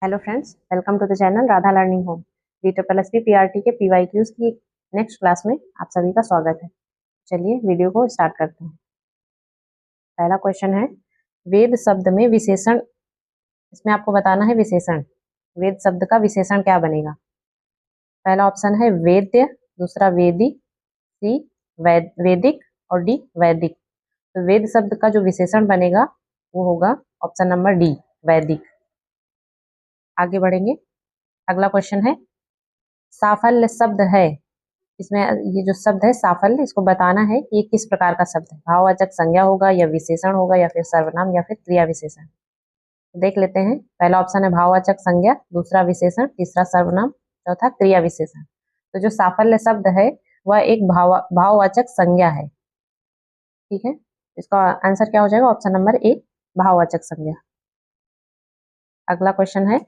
Hello friends, welcome to the channel Radha learning home. DSSB PRT के PYQs की next class में आप सभी का स्वागत है। चलिए वीडियो को स्टार्ट करते हैं। पहला क्वेश्चन है, वेद शब्द में विशेषण। इसमें आपको बताना है विशेषण। वेद शब्द का विशेषण क्या बनेगा? पहला ऑप्शन है वेद्य, दूसरा वेदी, सी वेदिक और डी वैदिक। तो वेद शब्द का जो विशेषण बनेगा वो होगा ऑप्शन नंबर डी, वैदिक। आगे बढ़ेंगे। अगला क्वेश्चन है, साफल्य शब्द है। इसमें ये जो शब्द है साफल्य, इसको बताना है कि ये किस प्रकार का शब्द है। भाववाचक संज्ञा होगा या विशेषण होगा या फिर सर्वनाम या फिर क्रिया विशेषण। तो देख लेते हैं। पहला ऑप्शन है भाववाचक संज्ञा, दूसरा विशेषण, तीसरा सर्वनाम, चौथा क्रिया विशेषण। तो जो साफल्य शब्द है वह एक भाववाचक संज्ञा है। ठीक है, इसका आंसर क्या हो जाएगा? ऑप्शन नंबर ए, भाववाचक संज्ञा। अगला क्वेश्चन है,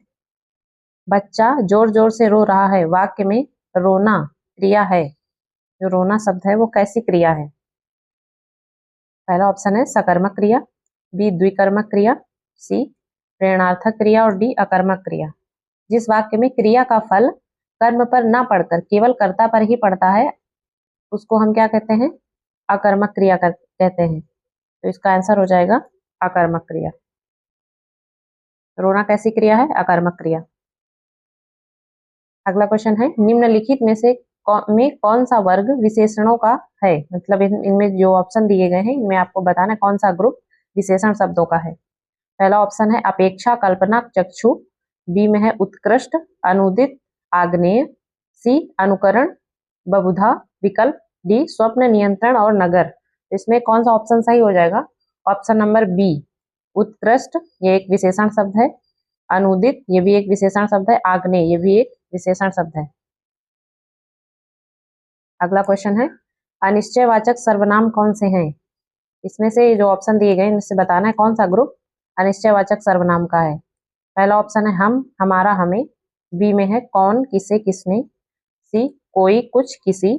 बच्चा जोर जोर से रो रहा है। वाक्य में रोना क्रिया है। जो रोना शब्द है वो कैसी क्रिया है? पहला ऑप्शन है सकर्मक क्रिया, बी द्विकर्मक क्रिया, सी प्रेरणार्थक क्रिया और डी अकर्मक क्रिया। जिस वाक्य में क्रिया का फल कर्म पर ना पड़कर केवल कर्ता पर ही पड़ता है उसको हम क्या कहते हैं? अकर्मक क्रिया कहते हैं। तो इसका आंसर हो जाएगा अकर्मक क्रिया। रोना कैसी क्रिया है? अकर्मक क्रिया। अगला क्वेश्चन है, निम्नलिखित में से कौन सा वर्ग विशेषणों का है? मतलब इनमें जो ऑप्शन दिए गए हैं इनमें आपको बताना है कौन सा ग्रुप विशेषण शब्दों का है। पहला ऑप्शन है अपेक्षा, कल्पना, चक्षु, बी में है उत्कृष्ट, अनुदित, आग्नेय, सी अनुकरण, बबुधा, विकल्प, डी स्वप्न, नियंत्रण और नगर। इसमें कौन सा ऑप्शन सही हो जाएगा? ऑप्शन नंबर बी, उत्कृष्ट, ये एक विशेषण शब्द है। अनुदित, ये भी एक विशेषण शब्द है। आग्नेय, ये भी एक विशेषण शब्द है। अगला क्वेश्चन है, अनिश्चयवाचक सर्वनाम कौन से हैं? इसमें से जो ऑप्शन दिए गए इनसे बताना है कौन सा ग्रुप अनिश्चयवाचक सर्वनाम का है। पहला ऑप्शन है हम, हमारा, हमें, बी में है कौन, किसे, किसने, सी कोई, कुछ, किसी,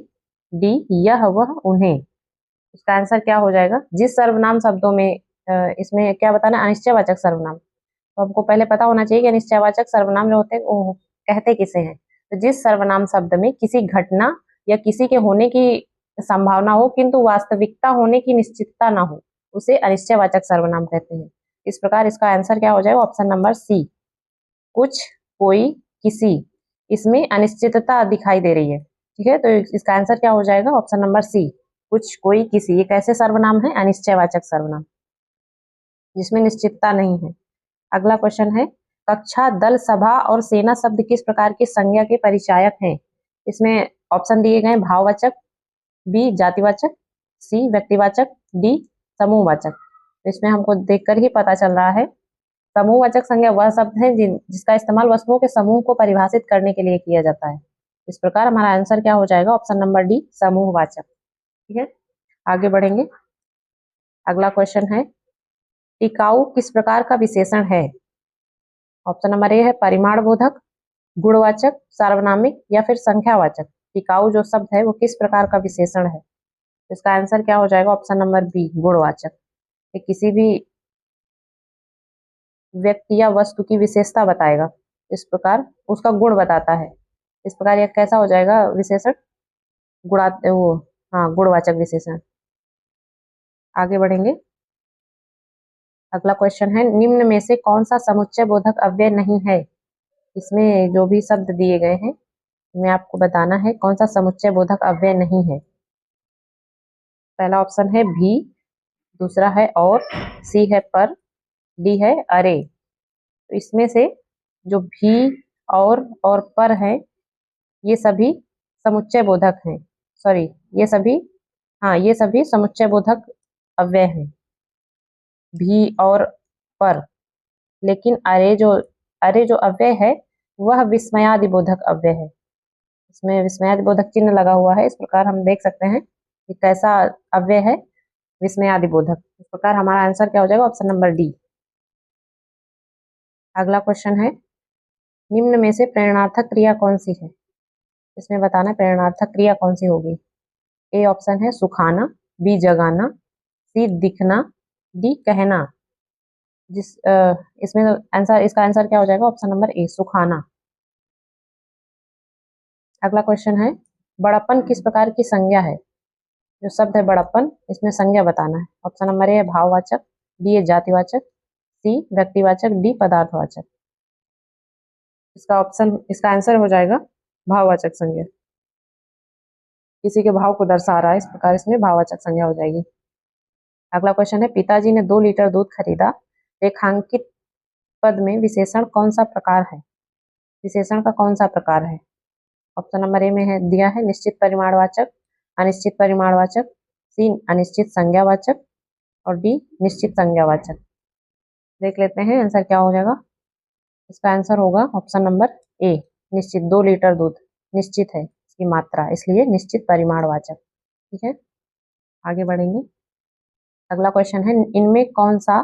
डी यह, वह, उन्हें। इसका आंसर क्या हो जाएगा? जिस सर्वनाम शब्दों में इसमें क्या बताना है? अनिश्चयवाचक सर्वनाम। तो हमको पहले पता होना चाहिए कि अनिश्चयवाचक सर्वनाम जो होते हैं वो कहते किसे हैं। तो जिस सर्वनाम शब्द में किसी घटना या किसी के होने की संभावना हो किंतु वास्तविकता होने की निश्चितता ना हो उसे अनिश्चयवाचक सर्वनाम कहते हैं। इस प्रकार इसका आंसर क्या हो जाएगा? ऑप्शन नंबर सी, कुछ, कोई, किसी। इसमें अनिश्चितता दिखाई दे रही है। ठीक है, तो इसका आंसर क्या हो जाएगा? ऑप्शन नंबर सी, कुछ, कोई, किसी। ये कैसे सर्वनाम है? अनिश्चयवाचक सर्वनाम, जिसमें निश्चितता नहीं है। अगला क्वेश्चन है, कक्षा, दल, सभा और सेना शब्द किस प्रकार की संज्ञा के परिचायक हैं? इसमें ऑप्शन दिए गए भाववाचक, बी जातिवाचक, सी व्यक्तिवाचक, डी समूहवाचक। तो इसमें हमको देखकर ही पता चल रहा है समूहवाचक संज्ञा वह शब्द है जिसका इस्तेमाल वस्तुओं के समूह को परिभाषित करने के लिए किया जाता है। इस प्रकार हमारा आंसर क्या हो जाएगा? ऑप्शन नंबर डी, समूहवाचक। ठीक है, आगे बढ़ेंगे। अगला क्वेश्चन है, टिकाऊ किस प्रकार का विशेषण है? ऑप्शन नंबर ए है परिमाण बोधक, गुणवाचक, सार्वनामिक या फिर संख्यावाचक। टिकाऊ जो शब्द है वो किस प्रकार का विशेषण है? इसका आंसर क्या हो जाएगा? ऑप्शन नंबर बी, गुणवाचक। ये किसी भी व्यक्ति या वस्तु की विशेषता बताएगा, इस प्रकार उसका गुण बताता है। इस प्रकार यह कैसा हो जाएगा विशेषण? वो, हाँ, गुणवाचक विशेषण। आगे बढ़ेंगे। अगला क्वेश्चन है, निम्न में से कौन सा समुच्चय बोधक अव्यय नहीं है? इसमें जो भी शब्द दिए गए हैं मैं आपको बताना है कौन सा समुच्चय बोधक अव्यय नहीं है। पहला ऑप्शन है भी, दूसरा है और, सी है पर, डी है अरे। तो इसमें से जो भी और पर है ये सभी समुच्चय बोधक हैं। सॉरी, ये सभी, हाँ, ये सभी समुच्चय बोधक अव्यय हैं, भी और पर। लेकिन अरे जो अव्यय है वह विस्मयादि बोधक अव्यय है। इसमें विस्मयादि बोधक चिन्ह लगा हुआ है। इस प्रकार हम देख सकते हैं कि कैसा अव्यय है, विस्मयादि बोधक। इस प्रकार हमारा आंसर क्या हो जाएगा? Option number D. अगला क्वेश्चन है, निम्न में से प्रेरणार्थक क्रिया कौन सी है? इसमें बताना है प्रेरणार्थक क्रिया कौन सी होगी। ए ऑप्शन है सुखाना, बी जगाना, सी दिखना, डी कहना। इसमें आंसर, इसका आंसर क्या हो जाएगा? ऑप्शन नंबर ए, सुखाना। अगला क्वेश्चन है, बड़प्पन किस प्रकार की संज्ञा है? जो शब्द है बड़प्पन, इसमें संज्ञा बताना है। ऑप्शन नंबर ए है भाववाचक, बी है जातिवाचक, सी व्यक्तिवाचक, डी पदार्थवाचक। इसका आंसर हो जाएगा भाववाचक संज्ञा। किसी के भाव को दर्शा रहा है, इस प्रकार इसमें भाववाचक संज्ञा हो जाएगी। अगला क्वेश्चन है, पिताजी ने 2 लीटर दूध खरीदा। रेखांकित पद में विशेषण कौन सा प्रकार है? विशेषण का कौन सा प्रकार है? ऑप्शन नंबर ए में है दिया है निश्चित परिमाणवाचक, अनिश्चित परिमाणवाचक, सी अनिश्चित संज्ञावाचक और डी निश्चित संज्ञावाचक। देख लेते हैं आंसर क्या हो जाएगा। इसका आंसर होगा ऑप्शन नंबर ए, निश्चित। 2 लीटर दूध निश्चित है इसकी मात्रा, इसलिए निश्चित परिमाणवाचक। ठीक है, आगे बढ़ेंगे। अगला क्वेश्चन है, इनमें कौन सा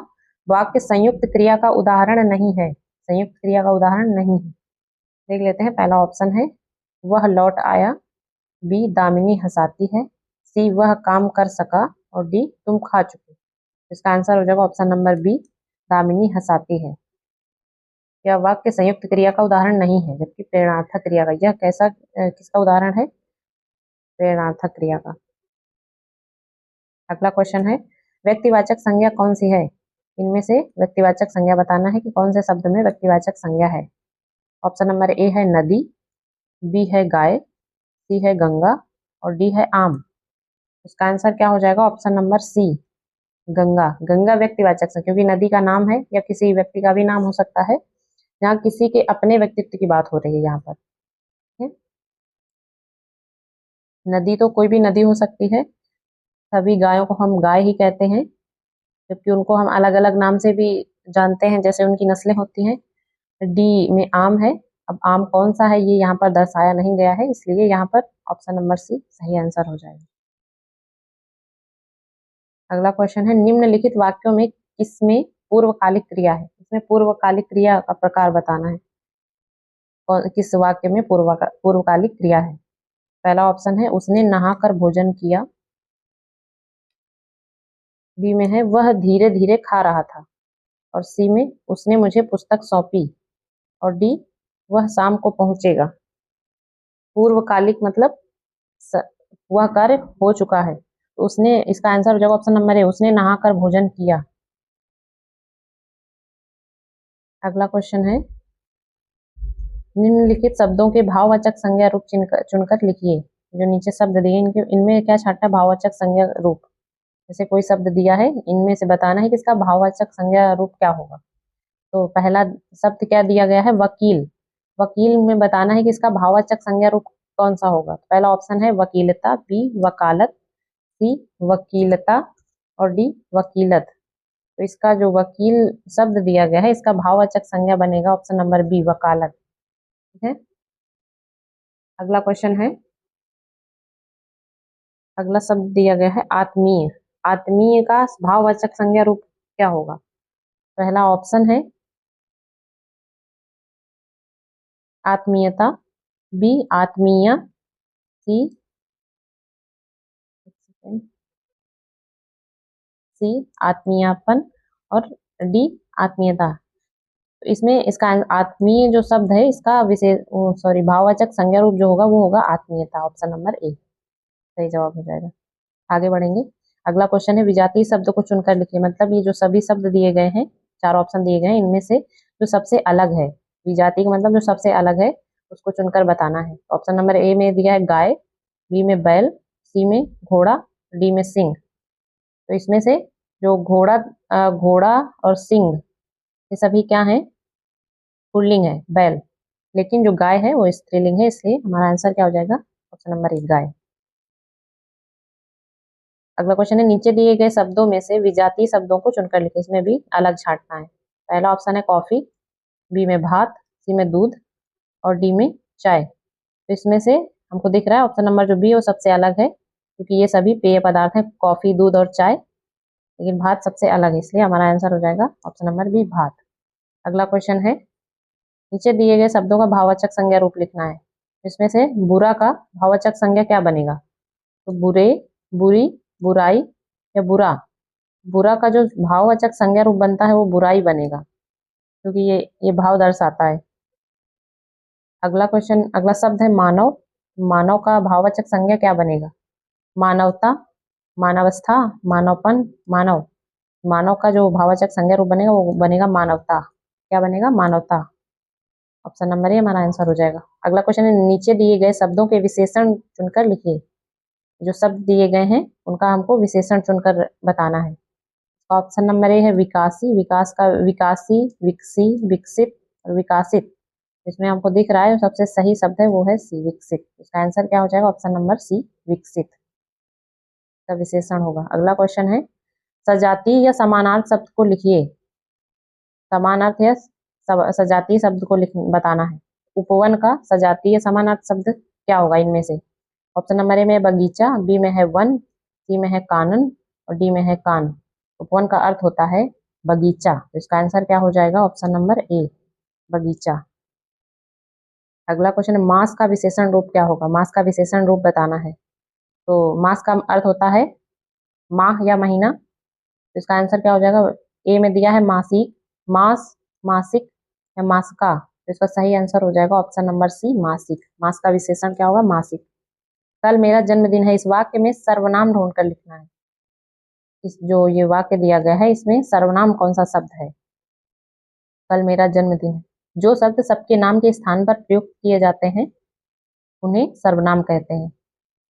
वाक्य संयुक्त क्रिया का उदाहरण नहीं है? संयुक्त क्रिया का उदाहरण नहीं है, देख लेते हैं। पहला ऑप्शन है वह लौट आया, बी दामिनी हंसाती है, सी वह काम कर सका और डी तुम खा चुके। इसका आंसर हो जाएगा ऑप्शन नंबर बी, दामिनी हंसाती है। यह वाक्य संयुक्त क्रिया का उदाहरण नहीं है, जबकि प्रेरणार्थक क्रिया का। यह किसका उदाहरण है? प्रेरणार्थक क्रिया का। अगला क्वेश्चन है, व्यक्तिवाचक संज्ञा कौन सी है? इनमें से व्यक्तिवाचक संज्ञा बताना है कि कौन से शब्द में व्यक्तिवाचक संज्ञा है। ऑप्शन नंबर ए है नदी, बी है गाय, सी है गंगा और डी है आम। इसका आंसर क्या हो जाएगा? Option number C, Ganga. Ganga व्यक्तिवाचक संज्ञा, क्योंकि नदी का नाम है या किसी व्यक्ति का भी नाम हो सकता है, यहाँ किसी के अपने व्यक्तित्व की बात हो रही है यहाँ पर। नदी तो कोई भी नदी हो सकती है, सभी गायों को हम गाय ही कहते हैं, जबकि उनको हम अलग अलग नाम से भी जानते हैं, जैसे उनकी नस्लें होती हैं। डी में आम है, अब आम कौन सा है ये यहाँ पर दर्शाया नहीं गया है, इसलिए यहाँ पर ऑप्शन नंबर सी सही आंसर हो जाएगा। अगला क्वेश्चन है, निम्नलिखित वाक्यों में किसमें पूर्वकालिक क्रिया है? इसमें पूर्वकालिक क्रिया का प्रकार बताना है, किस वाक्य में पूर्वकालिक क्रिया है। पहला ऑप्शन है उसने नहाकर भोजन किया, बी में है वह धीरे धीरे खा रहा था और सी में उसने मुझे पुस्तक सौंपी और डी वह शाम को पहुंचेगा। पूर्वकालिक मतलब वह कार्य हो चुका है, तो उसने, इसका आंसर हो जाएगा ऑप्शन नंबर ए, उसने नहाकर भोजन किया। अगला क्वेश्चन है, निम्नलिखित शब्दों के भाववाचक संज्ञा रूप चुनकर लिखिए। जो नीचे शब्द दिए इनमें क्या छांटना? भाववाचक संज्ञा रूप। जैसे कोई शब्द दिया है, इनमें से बताना है कि इसका भाववाचक संज्ञा रूप क्या होगा। तो पहला शब्द क्या दिया गया है? वकील। वकील में बताना है कि इसका भाववाचक संज्ञा रूप कौन सा होगा। तो पहला ऑप्शन है वकीलता, बी वकालत, सी वकीलता और डी वकीलत। तो इसका जो वकील शब्द दिया गया है, इसका भाववाचक संज्ञा बनेगा ऑप्शन नंबर बी, वकालत। ठीक है, अगला क्वेश्चन है, अगला शब्द दिया गया है आत्मीय। आत्मीय का भाववाचक संज्ञा रूप क्या होगा? पहला ऑप्शन है आत्मीयता, बी आत्मीय, सी आत्मीयपन और डी आत्मीयता। तो इसमें इसका आत्मीय जो शब्द है, इसका विशेष भाववाचक संज्ञा रूप जो होगा वो होगा आत्मीयता। ऑप्शन नंबर ए सही जवाब हो जाएगा। आगे बढ़ेंगे। अगला क्वेश्चन है, विजातीय शब्द को चुनकर लिखिए। मतलब ये जो सभी शब्द दिए गए हैं, 4 ऑप्शन दिए गए हैं, इनमें से जो सबसे अलग है, विजातीय का मतलब जो सबसे अलग है उसको चुनकर बताना है। ऑप्शन नंबर ए में दिया है गाय, बी में बैल, सी में घोड़ा, डी में सिंह। तो इसमें से जो घोड़ा और सिंह, ये सभी क्या है? पुल्लिंग है, बैल। लेकिन जो गाय है वो स्त्रीलिंग है, इसलिए हमारा आंसर क्या हो जाएगा? ऑप्शन नंबर ए, गाय। अगला क्वेश्चन है, नीचे दिए गए शब्दों में से विजातीय शब्दों को चुनकर लिखें। इसमें भी अलग छांटना है। पहला ऑप्शन है कॉफी, बी में भात, सी में दूध और डी में चाय। तो इसमें से हमको दिख रहा है ऑप्शन नंबर जो बी है वो सबसे अलग है, क्योंकि ये सभी पेय पदार्थ हैं, कॉफी, दूध और चाय, लेकिन भात सबसे अलग है, इसलिए हमारा आंसर हो जाएगा ऑप्शन नंबर बी, भात। अगला क्वेश्चन है, नीचे दिए गए शब्दों का भाववाचक संज्ञा रूप लिखना है। इसमें से बुरा का भाववाचक संज्ञा क्या बनेगा? तो बुरे, बुरी, बुराई या बुरा। बुरा का जो भाववाचक संज्ञा रूप बनता है वो बुराई बनेगा, क्योंकि ये भाव दर्शाता है। अगला क्वेश्चन, अगला शब्द है मानव। मानव का भाववाचक संज्ञा क्या बनेगा? मानवता, मानवस्था, मानवपन, मानव। मानव का जो भाववाचक संज्ञा रूप बनेगा वो बनेगा मानवता। क्या बनेगा? मानवता। ऑप्शन नंबर ए हमारा आंसर हो जाएगा। अगला क्वेश्चन है, नीचे दिए गए शब्दों के विशेषण चुनकर लिखिए। जो शब्द दिए गए हैं उनका हमको विशेषण चुनकर बताना है। ऑप्शन नंबर ए है विकासी। विकास का विकासी, विकसी, विकसित और विकासित। इसमें हमको दिख रहा है सबसे सही शब्द है वो है सी, विकसित। इसका आंसर क्या हो जाएगा? ऑप्शन नंबर सी, विकसित का विशेषण होगा। अगला क्वेश्चन है, सजातीय या समानार्थ शब्द को लिखिए। समानार्थ या सजातीय शब्द को बताना है। उपवन का सजातीय समानार्थ शब्द क्या होगा इनमें से? ऑप्शन नंबर ए में बगीचा, बी में है वन, सी में है कानन और डी में है कान। उपवन का अर्थ होता है बगीचा, तो इसका आंसर क्या हो जाएगा? ऑप्शन नंबर ए, बगीचा। अगला क्वेश्चन है, मास का विशेषण रूप क्या होगा? मास का विशेषण रूप बताना है। तो मास का अर्थ होता है माह या महीना, तो इसका आंसर क्या हो जाएगा? ए में दिया है मासिक, मास, मासिक या मासिका, तो इसका सही आंसर हो जाएगा ऑप्शन नंबर सी, मासिक। मास का विशेषण क्या होगा? मासिक। कल मेरा जन्मदिन है, इस वाक्य में सर्वनाम ढूंढ कर लिखना है। इस जो ये वाक्य दिया गया है इसमें सर्वनाम कौन सा शब्द है? कल मेरा जन्मदिन है। जो शब्द सबके नाम के स्थान पर प्रयुक्त किए जाते हैं उन्हें सर्वनाम कहते हैं।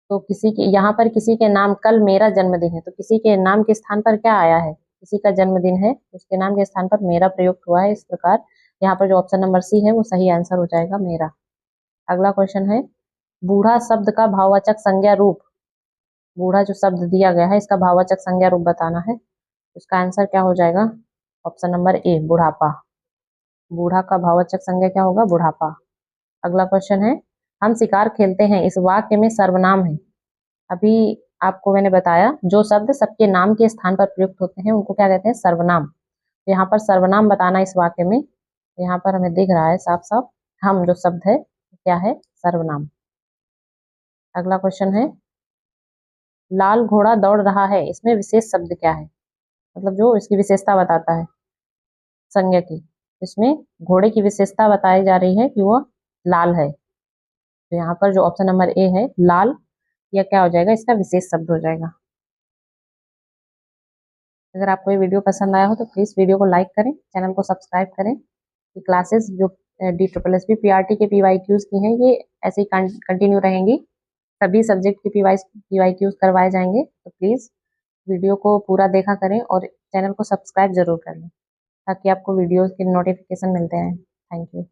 तो किसी के यहाँ पर किसी के नाम, कल मेरा जन्मदिन है, तो किसी के नाम के स्थान पर क्या आया है? किसी का जन्मदिन है, उसके नाम के स्थान पर मेरा प्रयुक्त हुआ है। इस प्रकार यहाँ पर जो ऑप्शन नंबर सी है वो सही आंसर हो जाएगा, मेरा। अगला क्वेश्चन है, बूढ़ा शब्द का भाववाचक संज्ञा रूप। बूढ़ा जो शब्द दिया गया है इसका भाववाचक संज्ञा रूप बताना है। इसका आंसर क्या हो जाएगा? ऑप्शन नंबर ए, बुढ़ापा। बूढ़ा का भाववाचक संज्ञा क्या होगा? बुढ़ापा। अगला क्वेश्चन है, हम शिकार खेलते हैं, इस वाक्य में सर्वनाम है। अभी आपको मैंने बताया जो शब्द सबके नाम के स्थान पर प्रयुक्त होते हैं उनको क्या कहते हैं? सर्वनाम। तो यहाँ पर सर्वनाम बताना इस वाक्य में। यहाँ पर हमें दिख रहा है साफ साफ, हम जो शब्द है क्या है? सर्वनाम। अगला क्वेश्चन है, लाल घोड़ा दौड़ रहा है, इसमें विशेष शब्द क्या है? मतलब जो इसकी विशेषता बताता है संज्ञा की। इसमें घोड़े की विशेषता बताई जा रही है कि वह लाल है, तो यहाँ पर जो ऑप्शन नंबर ए है लाल, यह क्या हो जाएगा? इसका विशेष शब्द हो जाएगा। अगर आपको ये वीडियो पसंद आया हो तो प्लीज़ वीडियो को लाइक करें, चैनल को सब्सक्राइब करें। ये क्लासेस जो DSSB PRT के PYQs की हैं ये ऐसे ही कंटिन्यू रहेंगी। सभी सब्जेक्ट की PYQs करवाए जाएंगे, तो प्लीज़ वीडियो को पूरा देखा करें और चैनल को सब्सक्राइब जरूर कर लें ताकि आपको वीडियोज़ के नोटिफिकेशन मिलते रहें। Thank you.